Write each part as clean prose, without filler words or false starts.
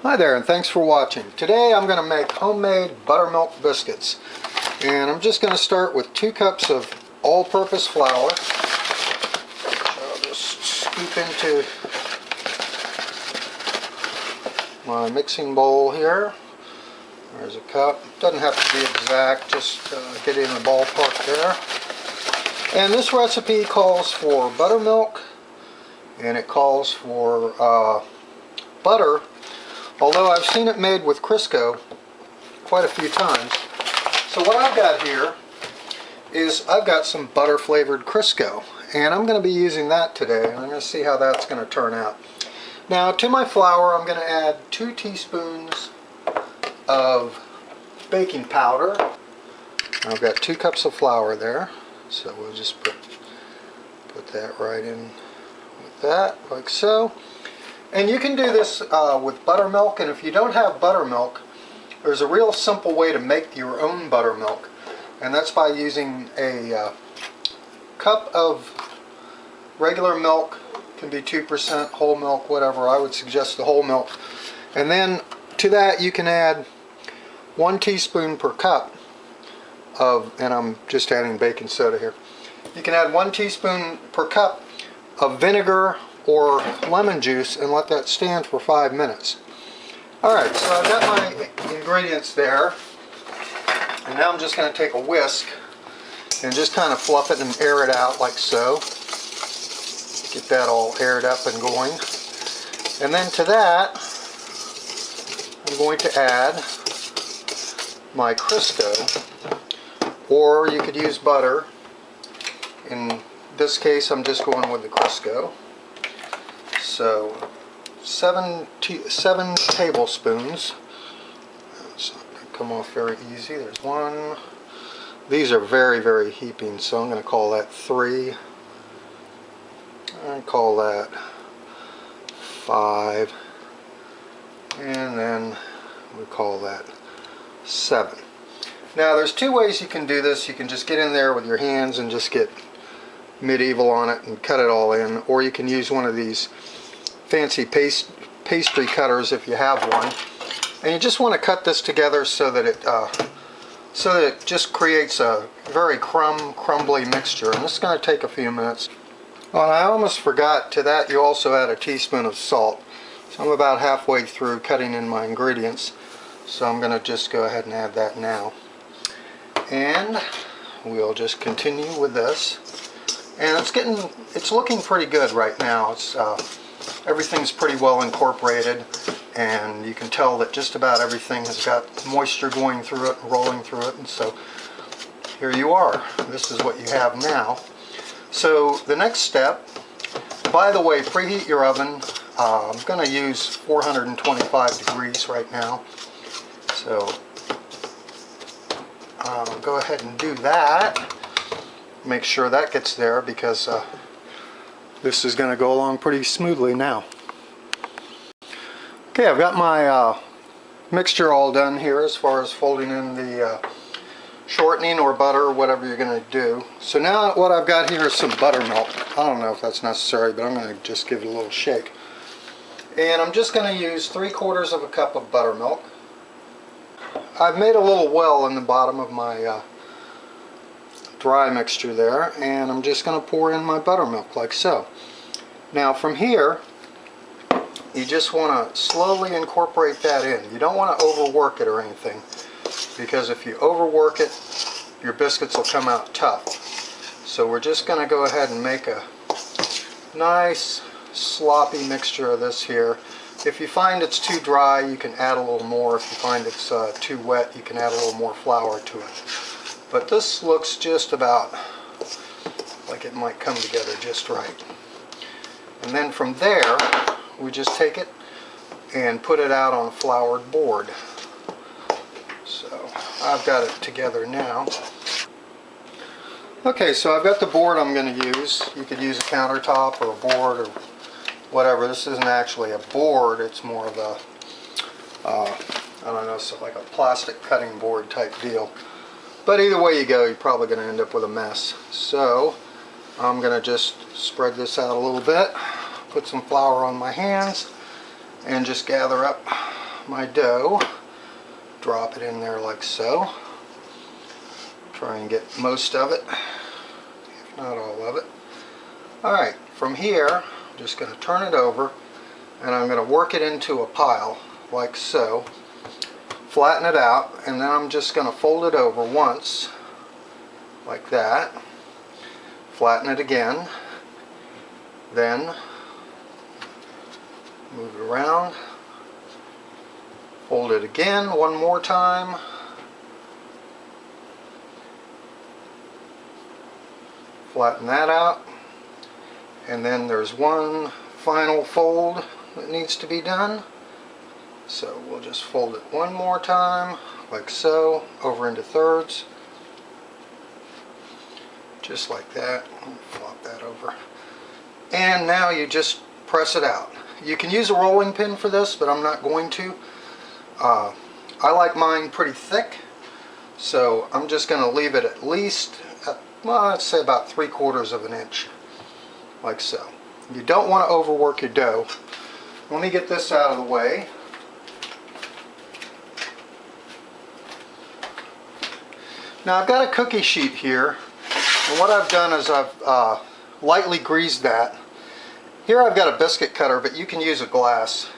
Hi there, and thanks for watching. Today I'm going to make homemade buttermilk biscuits. And I'm just going to start with 2 cups of all-purpose flour. I'll just scoop into my mixing bowl here. There's a cup. Doesn't have to be exact, just get in the ballpark there. And this recipe calls for buttermilk, and it calls for butter. Although I've seen it made with Crisco quite a few times. So what I've got here is I've got some butter flavored Crisco, and I'm going to be using that today, and I'm going to see how that's going to turn out. Now to my flour I'm going to add 2 teaspoons of baking powder. I've got 2 cups of flour there, so we'll just put that right in with that, like so. And you can do this with buttermilk, and if you don't have buttermilk, there's a real simple way to make your own buttermilk, and that's by using a cup of regular milk. Can be 2%, whole milk, whatever. I would suggest the whole milk. And then to that you can add 1 teaspoon per cup of, and I'm just adding baking soda here. You can add 1 teaspoon per cup of vinegar or lemon juice and let that stand for 5 minutes. Alright, so I've got my ingredients there, and now I'm just going to take a whisk and just kind of fluff it and air it out like so. Get that all aired up and going. And then to that I'm going to add my Crisco, or you could use butter. In this case I'm just going with the Crisco. So 7 tablespoons. It's not going to come off very easy. There's 1. These are very, very heaping, so I'm going to call that 3. I call that 5. And then we call that 7. Now there's 2 ways you can do this. You can just get in there with your hands and just get medieval on it and cut it all in, or you can use one of these fancy pastry cutters if you have one, and you just want to cut this together so that it just creates a very crumbly mixture, and this is going to take a few minutes. Oh, and I almost forgot, to that you also add a teaspoon of salt. So I'm about halfway through cutting in my ingredients, so I'm going to just go ahead and add that now, and we'll just continue with this. And it's looking pretty good right now. It's everything's pretty well incorporated, and you can tell that just about everything has got moisture going through it and rolling through it, and so here you are. This is what you have now. So the next step, by the way, preheat your oven. I'm going to use 425 degrees right now, so go ahead and do that. Make sure that gets there, because this is going to go along pretty smoothly now. Okay, I've got my mixture all done here as far as folding in the shortening or butter or whatever you're going to do. So now what I've got here is some buttermilk. I don't know if that's necessary, but I'm going to just give it a little shake. And I'm just going to use 3/4 of a cup of buttermilk. I've made a little well in the bottom of my dry mixture there, and I'm just going to pour in my buttermilk like so. Now from here you just want to slowly incorporate that in. You don't want to overwork it or anything, because if you overwork it your biscuits will come out tough. So we're just going to go ahead and make a nice sloppy mixture of this here. If you find it's too dry you can add a little more. If you find it's too wet you can add a little more flour to it. But this looks just about like it might come together just right. And then from there, we just take it and put it out on a floured board. So I've got it together now. Okay, so I've got the board I'm going to use. You could use a countertop or a board or whatever. This isn't actually a board, it's more of a, I don't know, so like a plastic cutting board type deal. But either way you go, you're probably going to end up with a mess. So I'm going to just spread this out a little bit, put some flour on my hands, and just gather up my dough. Drop it in there like so. Try and get most of it, if not all of it. Alright, from here, I'm just going to turn it over and I'm going to work it into a pile like so. Flatten it out, and then I'm just going to fold it over once like that. Flatten it again. Then move it around. Fold it again one more time. Flatten that out. And then there's one final fold that needs to be done. So we'll just fold it one more time, like so, over into thirds. Just like that. Flop that over. And now you just press it out. You can use a rolling pin for this, but I'm not going to. I like mine pretty thick, so I'm just going to leave it at least, well, let's say about 3/4 of an inch, like so. You don't want to overwork your dough. Let me get this out of the way. Now I've got a cookie sheet here, and what I've done is I've lightly greased that. Here I've got a biscuit cutter, but you can use a glass.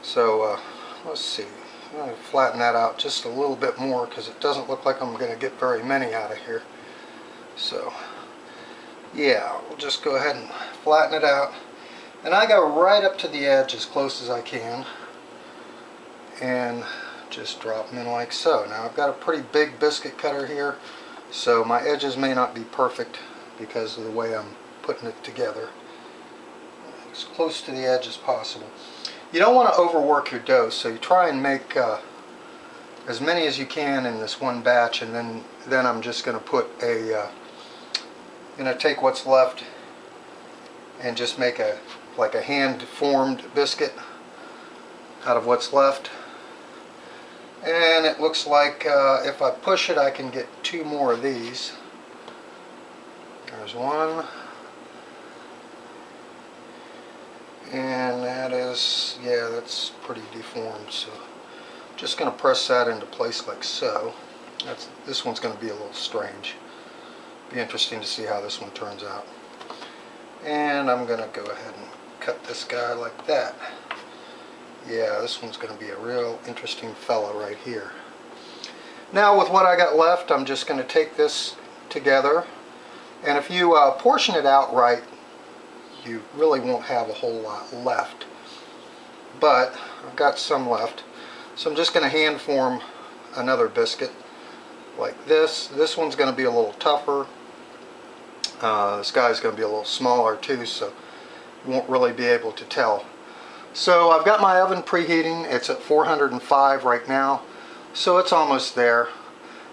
So let's see, I'm going to flatten that out just a little bit more because it doesn't look like I'm going to get very many out of here. So yeah, we'll just go ahead and flatten it out. And I go right up to the edge as close as I can and just drop them in like so. Now I've got a pretty big biscuit cutter here, so my edges may not be perfect because of the way I'm putting it together. As close to the edge as possible. You don't want to overwork your dough, so you try and make as many as you can in this one batch, and then I'm just going to put take what's left and just make like a hand-formed biscuit out of what's left. And it looks like if I push it, I can get 2 more of these. There's one. And that is, yeah, that's pretty deformed, so I'm just going to press that into place like so. This one's going to be a little strange. Be interesting to see how this one turns out. And I'm going to go ahead and cut this guy like that. Yeah, this one's going to be a real interesting fella right here. Now with what I got left, I'm just going to take this together, and if you portion it out right, you really won't have a whole lot left. But I've got some left, so I'm just going to hand form another biscuit like this. This one's going to be a little tougher. This guy's going to be a little smaller too, so you won't really be able to tell. So I've got my oven preheating. It's at 405 right now, so it's almost there.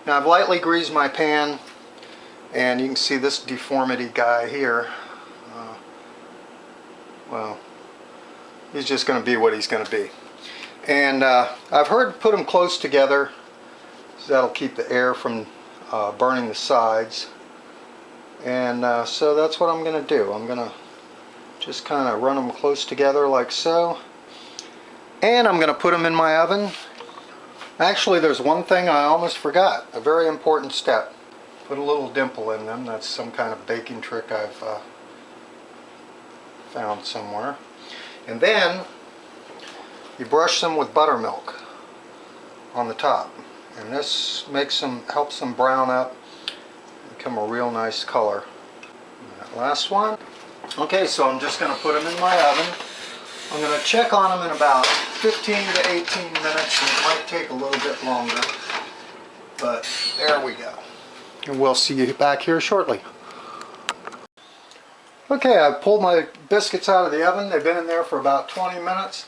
Now I've lightly greased my pan, and you can see this deformity guy here. Well, he's just going to be what he's going to be. And I've heard put them close together, so that'll keep the air from burning the sides. And so that's what I'm going to do. I'm going to just kind of run them close together like so. And I'm going to put them in my oven. Actually, there's one thing I almost forgot. A very important step. Put a little dimple in them. That's some kind of baking trick I've found somewhere. And then you brush them with buttermilk on the top. And this helps them brown up, become a real nice color. And that last one. Okay, so I'm just going to put them in my oven. I'm going to check on them in about 15 to 18 minutes, and it might take a little bit longer. But there we go. And we'll see you back here shortly. Okay, I've pulled my biscuits out of the oven. They've been in there for about 20 minutes.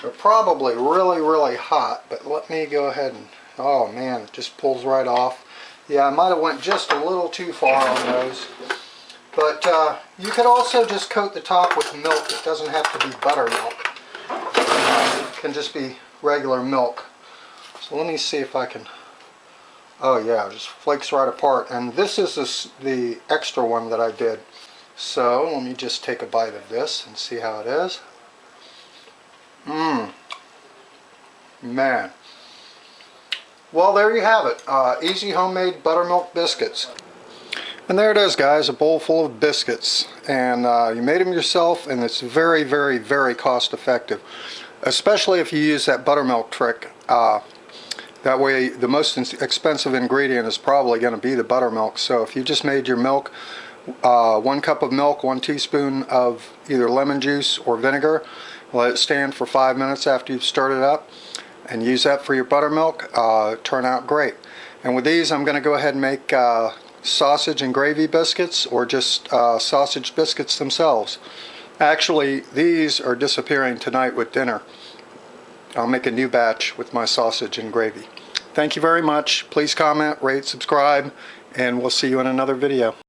They're probably really, really hot, but let me go ahead and, oh man, it just pulls right off. Yeah, I might have went just a little too far on those. But you could also just coat the top with milk. It doesn't have to be buttermilk. It can just be regular milk. So let me see if I can, oh yeah, it just flakes right apart. And this is the extra one that I did. So let me just take a bite of this and see how it is. Man. Well, there you have it. Easy homemade buttermilk biscuits. And there it is, guys, a bowl full of biscuits. And you made them yourself, and it's very, very, very cost effective. Especially if you use that buttermilk trick. That way, the most expensive ingredient is probably going to be the buttermilk. So if you just made your milk, 1 cup of milk, 1 teaspoon of either lemon juice or vinegar, let it stand for 5 minutes after you've started up, and use that for your buttermilk, turn out great. And with these, I'm going to go ahead and make sausage and gravy biscuits, or just sausage biscuits themselves. Actually, these are disappearing tonight with dinner. I'll make a new batch with my sausage and gravy. Thank you very much. Please comment, rate, subscribe, and we'll see you in another video.